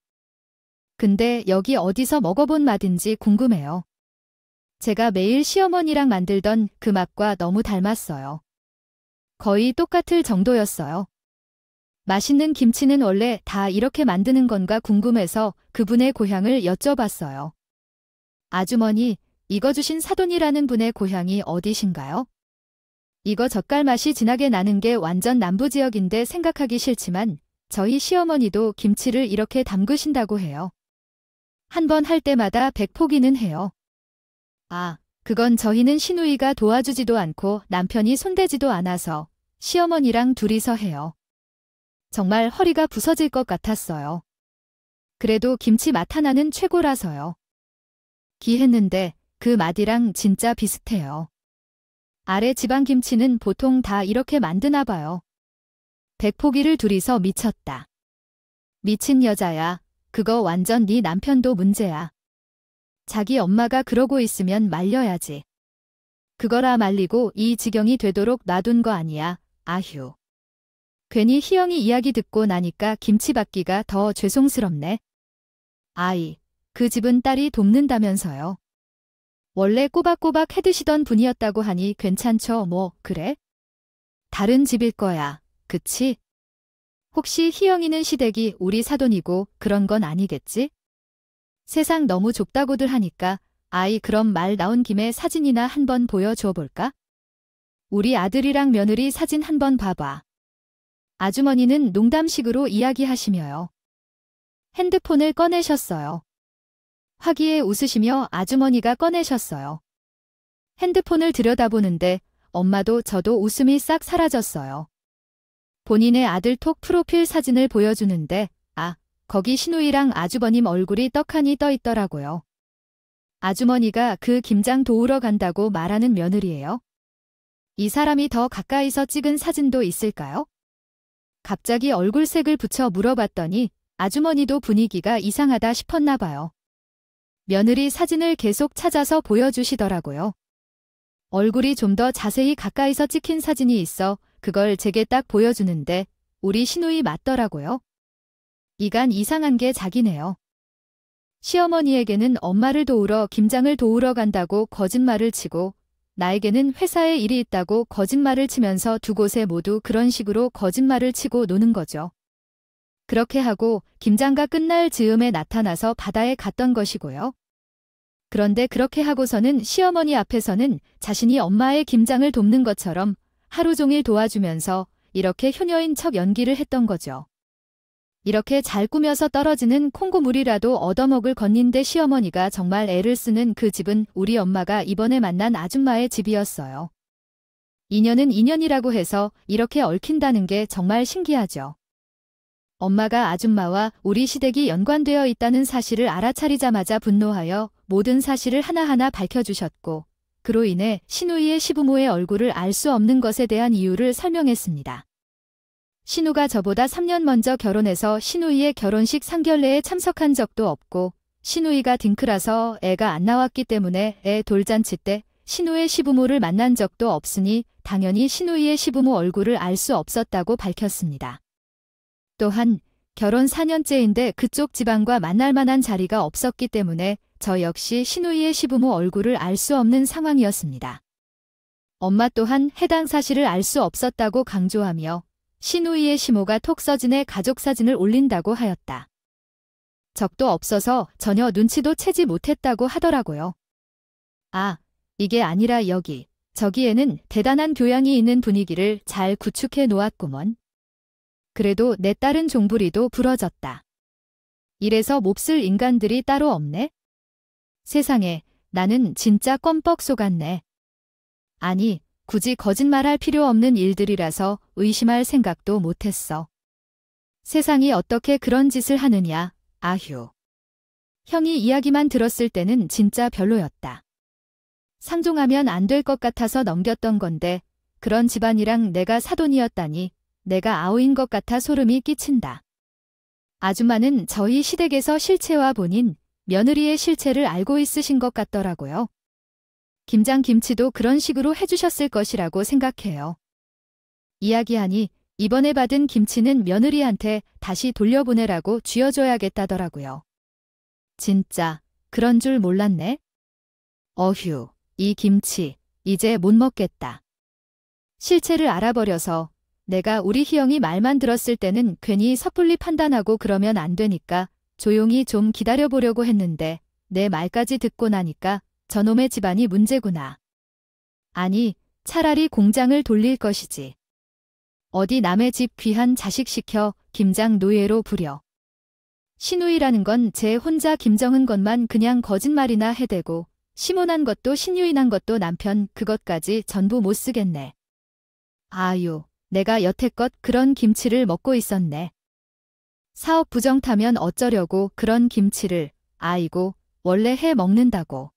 근데 여기 어디서 먹어본 맛인지 궁금해요. 제가 매일 시어머니랑 만들던 그 맛과 너무 닮았어요. 거의 똑같을 정도였어요. 맛있는 김치는 원래 다 이렇게 만드는 건가 궁금해서 그분의 고향을 여쭤봤어요. 아주머니, 이거 주신 사돈이라는 분의 고향이 어디신가요? 이거 젓갈 맛이 진하게 나는 게 완전 남부지역인데 생각하기 싫지만 저희 시어머니도 김치를 이렇게 담그신다고 해요. 한 번 할 때마다 100포기는 해요. 아, 그건 저희는 시누이가 도와주지도 않고 남편이 손대지도 않아서 시어머니랑 둘이서 해요. 정말 허리가 부서질 것 같았어요. 그래도 김치 맛 하나는 최고라서요. 기했는데 그 맛이랑 진짜 비슷해요. 아래 지방 김치는 보통 다 이렇게 만드나 봐요. 100포기를 둘이서 미쳤다. 미친 여자야. 그거 완전 네 남편도 문제야. 자기 엄마가 그러고 있으면 말려야지. 그거라 말리고 이 지경이 되도록 놔둔 거 아니야. 아휴. 괜히 희영이 이야기 듣고 나니까 김치 받기가 더 죄송스럽네. 아이, 그 집은 딸이 돕는다면서요. 원래 꼬박꼬박 해드시던 분이었다고 하니 괜찮죠 뭐, 그래? 다른 집일 거야, 그치? 혹시 희영이는 시댁이 우리 사돈이고 그런 건 아니겠지? 세상 너무 좁다고들 하니까 아이 그럼 말 나온 김에 사진이나 한번 보여줘 볼까? 우리 아들이랑 며느리 사진 한번 봐봐. 아주머니는 농담식으로 이야기하시며요. 핸드폰을 꺼내셨어요. 화기애 웃으시며 아주머니가 꺼내셨어요. 핸드폰을 들여다보는데 엄마도 저도 웃음이 싹 사라졌어요. 본인의 아들 톡 프로필 사진을 보여주는데 아, 거기 시누이랑 아주버님 얼굴이 떡하니 떠 있더라고요. 아주머니가 그 김장 도우러 간다고 말하는 며느리예요. 이 사람이 더 가까이서 찍은 사진도 있을까요? 갑자기 얼굴색을 붙여 물어봤더니 아주머니도 분위기가 이상하다 싶었나 봐요. 며느리 사진을 계속 찾아서 보여주시더라고요. 얼굴이 좀 더 자세히 가까이서 찍힌 사진이 있어 그걸 제게 딱 보여주는데 우리 시누이 맞더라고요. 이간 이상한 게 자기네요. 시어머니에게는 엄마를 도우러 김장을 도우러 간다고 거짓말을 치고 나에게는 회사에 일이 있다고 거짓말을 치면서 두 곳에 모두 그런 식으로 거짓말을 치고 노는 거죠. 그렇게 하고 김장가 끝날 즈음에 나타나서 바다에 갔던 것이고요. 그런데 그렇게 하고서는 시어머니 앞에서는 자신이 엄마의 김장을 돕는 것처럼 하루 종일 도와주면서 이렇게 효녀인 척 연기를 했던 거죠. 이렇게 잘 꾸며서 떨어지는 콩고물이라도 얻어먹을 건인데 시어머니가 정말 애를 쓰는 그 집은 우리 엄마가 이번에 만난 아줌마의 집이었어요. 인연은 인연이라고 해서 이렇게 얽힌다는 게 정말 신기하죠. 엄마가 아줌마와 우리 시댁이 연관되어 있다는 사실을 알아차리자마자 분노하여 모든 사실을 하나하나 밝혀주셨고 그로 인해 시누이의 시부모의 얼굴을 알 수 없는 것에 대한 이유를 설명했습니다. 신우가 저보다 3년 먼저 결혼해서 시누이의 결혼식 상견례에 참석한 적도 없고 시누이가 딩크라서 애가 안 나왔기 때문에 애 돌잔치 때 신우의 시부모를 만난 적도 없으니 당연히 시누이의 시부모 얼굴을 알 수 없었다고 밝혔습니다. 또한 결혼 4년째인데 그쪽 지방과 만날 만한 자리가 없었기 때문에 저 역시 시누이의 시부모 얼굴을 알 수 없는 상황이었습니다. 엄마 또한 해당 사실을 알 수 없었다고 강조하며 시누이의 시모가 톡 서진에 가족 사진을 올린다고 하였다. 적도 없어서 전혀 눈치도 채지 못했다고 하더라고요. 아, 이게 아니라 여기, 저기에는 대단한 교양이 있는 분위기를 잘 구축해 놓았구먼. 그래도 내 딸은 종부리도 부러졌다. 이래서 몹쓸 인간들이 따로 없네? 세상에, 나는 진짜 껌뻑 속았네. 아니, 굳이 거짓말할 필요 없는 일들이라서 의심할 생각도 못했어. 세상이 어떻게 그런 짓을 하느냐, 아휴. 형이 이야기만 들었을 때는 진짜 별로였다. 상종하면 안 될 것 같아서 넘겼던 건데 그런 집안이랑 내가 사돈이었다니 내가 아우인 것 같아 소름이 끼친다. 아줌마는 저희 시댁에서 실체와 본인, 며느리의 실체를 알고 있으신 것 같더라고요. 김장 김치도 그런 식으로 해주셨을 것이라고 생각해요. 이야기하니 이번에 받은 김치는 며느리한테 다시 돌려보내라고 쥐어줘야겠다더라고요. 진짜 그런 줄 몰랐네. 어휴, 이 김치 이제 못 먹겠다. 실체를 알아버려서 내가 우리 희영이 말만 들었을 때는 괜히 섣불리 판단하고 그러면 안 되니까 조용히 좀 기다려보려고 했는데 내 말까지 듣고 나니까 저놈의 집안이 문제구나. 아니, 차라리 공장을 돌릴 것이지. 어디 남의 집 귀한 자식 시켜 김장 노예로 부려. 신우이라는 건 제 혼자 김정은 것만 그냥 거짓말이나 해대고 시몬한 것도 신유인한 것도 남편 그것까지 전부 못 쓰겠네. 아유, 내가 여태껏 그런 김치를 먹고 있었네. 사업 부정 타면 어쩌려고 그런 김치를, 아이고, 원래 해 먹는다고.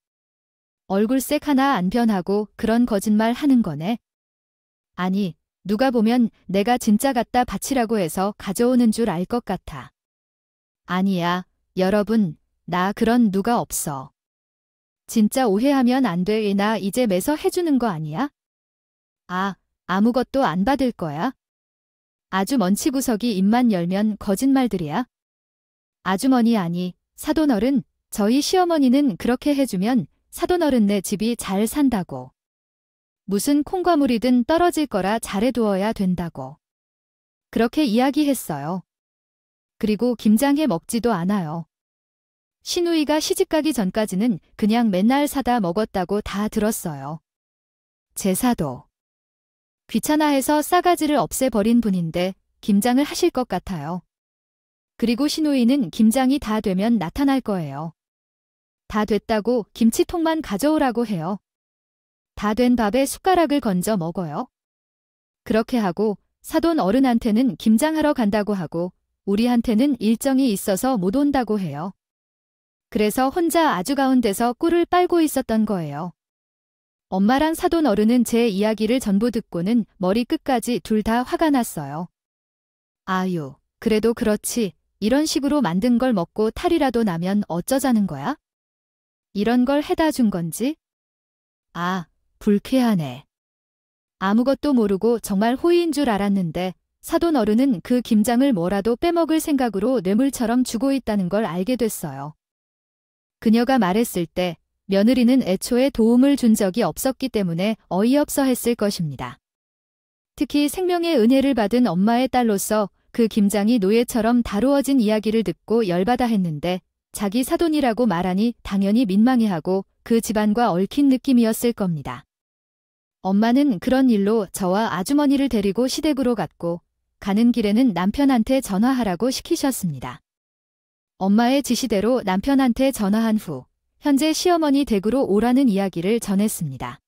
얼굴색 하나 안 변하고 그런 거짓말 하는 거네. 아니, 누가 보면 내가 진짜 갖다 바치라고 해서 가져오는 줄 알 것 같아. 아니야, 여러분, 나 그런 누가 없어. 진짜 오해하면 안 돼. 나 이제 매서 해주는 거 아니야? 아, 아무것도 안 받을 거야? 아주 먼치구석이 입만 열면 거짓말들이야? 아주머니 아니, 사돈어른, 저희 시어머니는 그렇게 해주면 사돈어른네 집이 잘 산다고. 무슨 콩과물이든 떨어질 거라 잘해두어야 된다고. 그렇게 이야기했어요. 그리고 김장해 먹지도 않아요. 신우이가 시집가기 전까지는 그냥 맨날 사다 먹었다고 다 들었어요. 제사도. 귀찮아해서 싸가지를 없애버린 분인데 김장을 하실 것 같아요. 그리고 신우이는 김장이 다 되면 나타날 거예요. 다 됐다고 김치통만 가져오라고 해요. 다 된 밥에 숟가락을 건져 먹어요. 그렇게 하고 사돈 어른한테는 김장하러 간다고 하고 우리한테는 일정이 있어서 못 온다고 해요. 그래서 혼자 아주 가운데서 꿀을 빨고 있었던 거예요. 엄마랑 사돈 어른은 제 이야기를 전부 듣고는 머리 끝까지 둘 다 화가 났어요. 아유, 그래도 그렇지. 이런 식으로 만든 걸 먹고 탈이라도 나면 어쩌자는 거야? 이런 걸 해다 준 건지? 아, 불쾌하네. 아무것도 모르고 정말 호의인 줄 알았는데 사돈 어른은 그 김장을 뭐라도 빼먹을 생각으로 뇌물처럼 주고 있다는 걸 알게 됐어요. 그녀가 말했을 때 며느리는 애초에 도움을 준 적이 없었기 때문에 어이없어 했을 것입니다. 특히 생명의 은혜를 받은 엄마의 딸로서 그 김장이 노예처럼 다루어진 이야기를 듣고 열받아 했는데 자기 사돈이라고 말하니 당연히 민망해하고 그 집안과 얽힌 느낌이었을 겁니다. 엄마는 그런 일로 저와 아주머니를 데리고 시댁으로 갔고 가는 길에는 남편한테 전화하라고 시키셨습니다. 엄마의 지시대로 남편한테 전화한 후 현재 시어머니 댁으로 오라는 이야기를 전했습니다.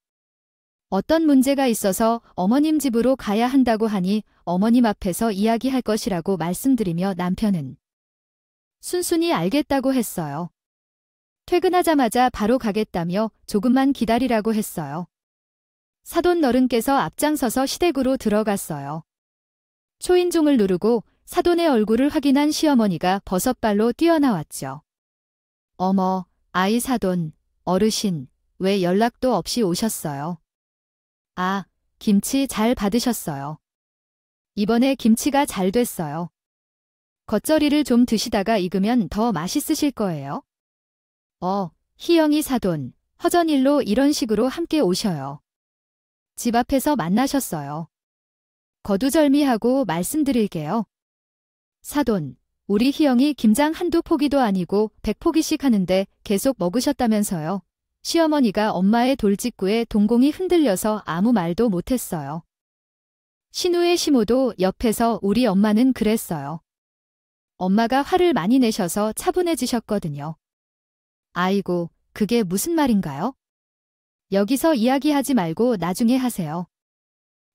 어떤 문제가 있어서 어머님 집으로 가야 한다고 하니 어머님 앞에서 이야기할 것이라고 말씀드리며 남편은 순순히 알겠다고 했어요. 퇴근하자마자 바로 가겠다며 조금만 기다리라고 했어요. 사돈 어른께서 앞장서서 시댁으로 들어갔어요. 초인종을 누르고 사돈의 얼굴을 확인한 시어머니가 버섯발로 뛰어나왔죠. 어머, 아이 사돈, 어르신, 왜 연락도 없이 오셨어요? 아, 김치 잘 받으셨어요. 이번에 김치가 잘 됐어요. 겉절이를 좀 드시다가 익으면 더 맛있으실 거예요. 희영이 사돈, 허전일로 이런 식으로 함께 오셔요. 집 앞에서 만나셨어요. 거두절미하고 말씀드릴게요. 사돈, 우리 희영이 김장 한두 포기도 아니고 100포기씩 하는데 계속 먹으셨다면서요. 시어머니가 엄마의 돌직구에 동공이 흔들려서 아무 말도 못했어요. 신우의 시모도 옆에서 우리 엄마는 그랬어요. 엄마가 화를 많이 내셔서 차분해지셨거든요. 아이고, 그게 무슨 말인가요? 여기서 이야기하지 말고 나중에 하세요.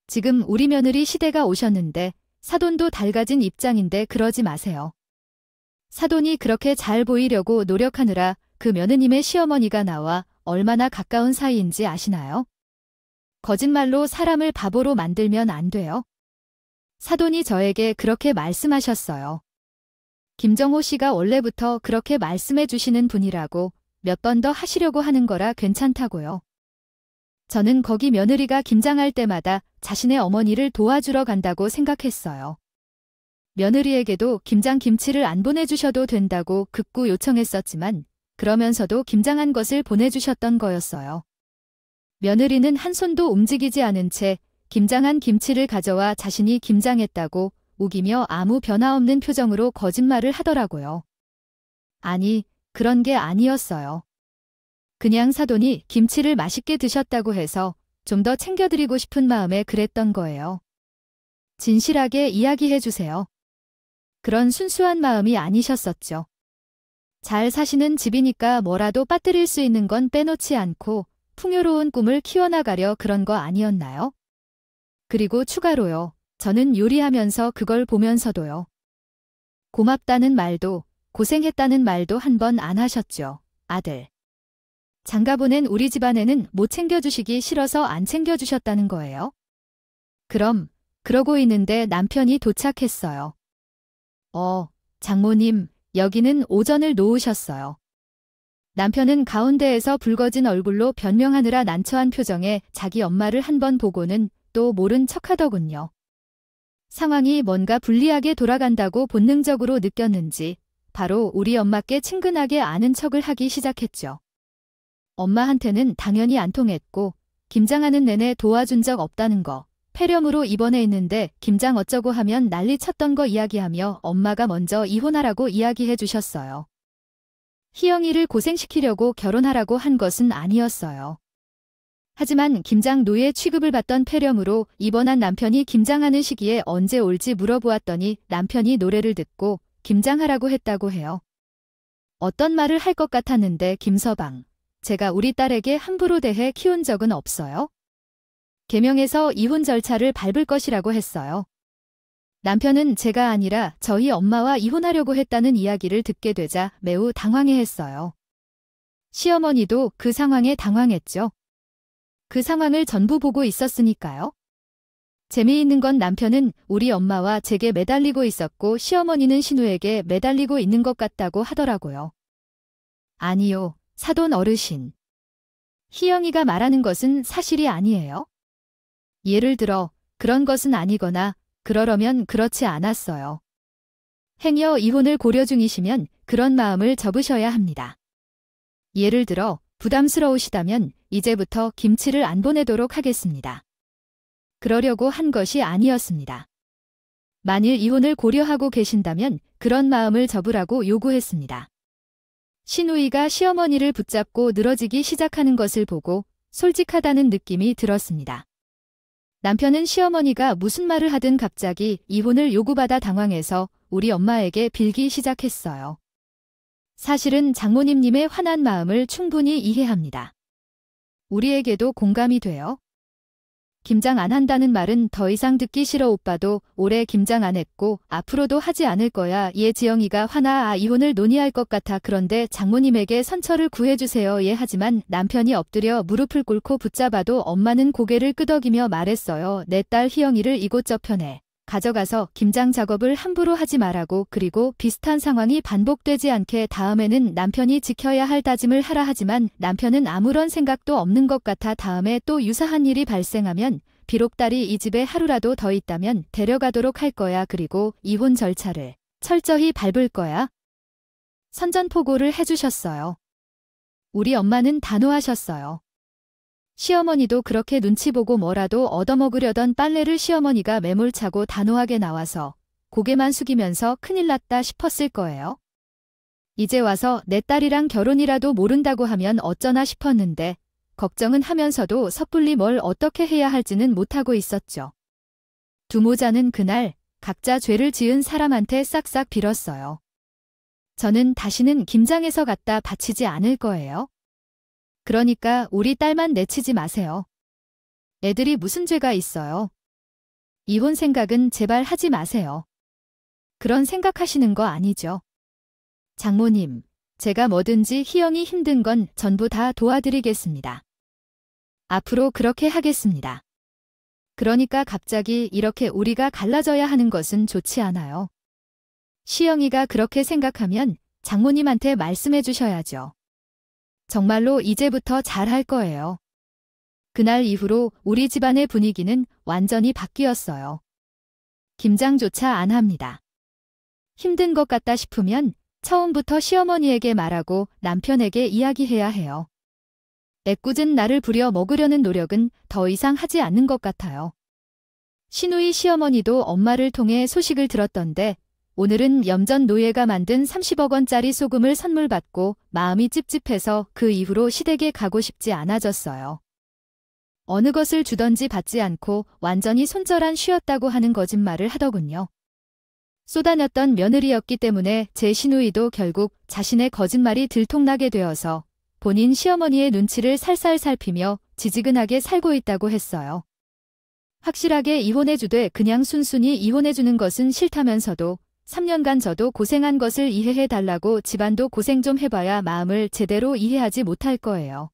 지금 우리 며느리 시대가 오셨는데 사돈도 달가진 입장인데 그러지 마세요. 사돈이 그렇게 잘 보이려고 노력하느라 그 며느님의 시어머니가 나와 얼마나 가까운 사이인지 아시나요? 거짓말로 사람을 바보로 만들면 안 돼요. 사돈이 저에게 그렇게 말씀하셨어요. 김정호 씨가 원래부터 그렇게 말씀해 주시는 분이라고 몇 번 더 하시려고 하는 거라 괜찮다고요. 저는 거기 며느리가 김장할 때마다 자신의 어머니를 도와주러 간다고 생각했어요. 며느리에게도 김장 김치를 안 보내주셔도 된다고 극구 요청했었지만 그러면서도 김장한 것을 보내주셨던 거였어요. 며느리는 한 손도 움직이지 않은 채 김장한 김치를 가져와 자신이 김장했다고 우기며 아무 변화 없는 표정으로 거짓말을 하더라고요. 아니, 그런 게 아니었어요. 그냥 사돈이 김치를 맛있게 드셨다고 해서 좀 더 챙겨드리고 싶은 마음에 그랬던 거예요. 진실하게 이야기해 주세요. 그런 순수한 마음이 아니셨었죠. 잘 사시는 집이니까 뭐라도 빠뜨릴 수 있는 건 빼놓지 않고 풍요로운 꿈을 키워나가려 그런 거 아니었나요? 그리고 추가로요. 저는 요리하면서 그걸 보면서도요. 고맙다는 말도 고생했다는 말도 한 번 안 하셨죠, 아들. 장가보낸 우리 집안에는 못 챙겨주시기 싫어서 안 챙겨주셨다는 거예요? 그럼, 그러고 있는데 남편이 도착했어요. 장모님, 여기는 오전을 놓으셨어요. 남편은 가운데에서 붉어진 얼굴로 변명하느라 난처한 표정에 자기 엄마를 한 번 보고는 또 모른 척하더군요. 상황이 뭔가 불리하게 돌아간다고 본능적으로 느꼈는지 바로 우리 엄마께 친근하게 아는 척을 하기 시작했죠. 엄마한테는 당연히 안 통했고 김장하는 내내 도와준 적 없다는 거, 폐렴으로 입원해 있는데 김장 어쩌고 하면 난리 쳤던 거 이야기하며 엄마가 먼저 이혼하라고 이야기해 주셨어요. 희영이를 고생시키려고 결혼하라고 한 것은 아니었어요. 하지만 김장 노예 취급을 받던 폐렴으로 입원한 남편이 김장하는 시기에 언제 올지 물어보았더니 남편이 노래를 듣고 김장하라고 했다고 해요. 어떤 말을 할 것 같았는데 김서방, 제가 우리 딸에게 함부로 대해 키운 적은 없어요. 계명에서 이혼 절차를 밟을 것이라고 했어요. 남편은 제가 아니라 저희 엄마와 이혼하려고 했다는 이야기를 듣게 되자 매우 당황해했어요. 시어머니도 그 상황에 당황했죠. 그 상황을 전부 보고 있었으니까요. 재미있는 건 남편은 우리 엄마와 제게 매달리고 있었고 시어머니는 신우에게 매달리고 있는 것 같다고 하더라고요. 아니요, 사돈 어르신. 희영이가 말하는 것은 사실이 아니에요. 예를 들어 그런 것은 아니거나 그러려면 그렇지 않았어요. 행여 이혼을 고려 중이시면 그런 마음을 접으셔야 합니다. 예를 들어 부담스러우시다면 이제부터 김치를 안 보내도록 하겠습니다. 그러려고 한 것이 아니었습니다. 만일 이혼을 고려하고 계신다면 그런 마음을 접으라고 요구했습니다. 신우이가 시어머니를 붙잡고 늘어지기 시작하는 것을 보고 솔직하다는 느낌이 들었습니다. 남편은 시어머니가 무슨 말을 하든 갑자기 이혼을 요구받아 당황해서 우리 엄마에게 빌기 시작했어요. 사실은 장모님님의 화난 마음을 충분히 이해합니다. 우리에게도 공감이 돼요. 김장 안 한다는 말은 더 이상 듣기 싫어. 오빠도 올해 김장 안 했고 앞으로도 하지 않을 거야. 얘 지영이가 화나 이혼을 논의할 것 같아. 그런데 장모님에게 선처를 구해주세요. 예. 하지만 남편이 엎드려 무릎을 꿇고 붙잡아도 엄마는 고개를 끄덕이며 말했어요. 내 딸 희영이를 이곳저편에 가져가서 김장 작업을 함부로 하지 말라고. 그리고 비슷한 상황이 반복되지 않게 다음에는 남편이 지켜야 할 다짐을 하라. 하지만 남편은 아무런 생각도 없는 것 같아. 다음에 또 유사한 일이 발생하면 비록 딸이 이 집에 하루라도 더 있다면 데려가도록 할 거야. 그리고 이혼 절차를 철저히 밟을 거야. 선전포고를 해주셨어요. 우리 엄마는 단호하셨어요. 시어머니도 그렇게 눈치 보고 뭐라도 얻어먹으려던 빨래를 시어머니가 매몰차고 단호하게 나와서 고개만 숙이면서 큰일 났다 싶었을 거예요. 이제 와서 내 딸이랑 결혼이라도 모른다고 하면 어쩌나 싶었는데 걱정은 하면서도 섣불리 뭘 어떻게 해야 할지는 못하고 있었죠. 두 모자는 그날 각자 죄를 지은 사람한테 싹싹 빌었어요. 저는 다시는 김장해서 갖다 바치지 않을 거예요. 그러니까 우리 딸만 내치지 마세요. 애들이 무슨 죄가 있어요. 이혼 생각은 제발 하지 마세요. 그런 생각하시는 거 아니죠. 장모님, 제가 뭐든지 희영이 힘든 건 전부 다 도와드리겠습니다. 앞으로 그렇게 하겠습니다. 그러니까 갑자기 이렇게 우리가 갈라져야 하는 것은 좋지 않아요. 시영이가 그렇게 생각하면 장모님한테 말씀해 주셔야죠. 정말로 이제부터 잘할 거예요. 그날 이후로 우리 집안의 분위기는 완전히 바뀌었어요. 김장조차 안 합니다. 힘든 것 같다 싶으면 처음부터 시어머니에게 말하고 남편에게 이야기해야 해요. 애꿎은 나를 부려 먹으려는 노력은 더 이상 하지 않는 것 같아요. 시누이 시어머니도 엄마를 통해 소식을 들었던데 오늘은 염전 노예가 만든 30억 원짜리 소금을 선물 받고 마음이 찝찝해서 그 이후로 시댁에 가고 싶지 않아졌어요. 어느 것을 주던지 받지 않고 완전히 손절한 쉬었다고 하는 거짓말을 하더군요. 쏘다녔던 며느리였기 때문에 제 시누이도 결국 자신의 거짓말이 들통나게 되어서 본인 시어머니의 눈치를 살살 살피며 지지근하게 살고 있다고 했어요. 확실하게 이혼해주되 그냥 순순히 이혼해주는 것은 싫다면서도 3년간 저도 고생한 것을 이해해달라고 집안도 고생 좀 해봐야 마음을 제대로 이해하지 못할 거예요.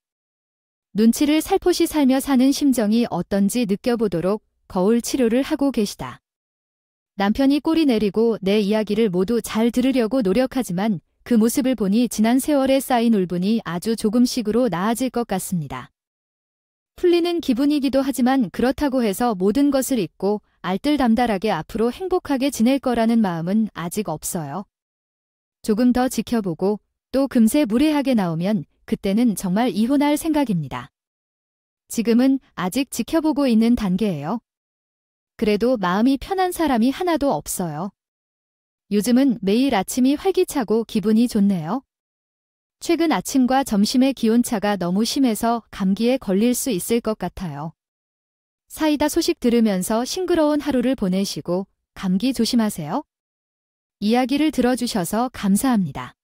눈치를 살포시 살며 사는 심정이 어떤지 느껴보도록 거울 치료를 하고 계시다. 남편이 꼬리 내리고 내 이야기를 모두 잘 들으려고 노력하지만 그 모습을 보니 지난 세월에 쌓인 울분이 아주 조금씩으로 나아질 것 같습니다. 풀리는 기분이기도 하지만 그렇다고 해서 모든 것을 잊고 알뜰담달하게 앞으로 행복하게 지낼 거라는 마음은 아직 없어요. 조금 더 지켜보고 또 금세 무례하게 나오면 그때는 정말 이혼할 생각입니다. 지금은 아직 지켜보고 있는 단계예요. 그래도 마음이 편한 사람이 하나도 없어요. 요즘은 매일 아침이 활기차고 기분이 좋네요. 최근 아침과 점심의 기온차가 너무 심해서 감기에 걸릴 수 있을 것 같아요. 사이다 소식 들으면서 싱그러운 하루를 보내시고 감기 조심하세요. 이야기를 들어주셔서 감사합니다.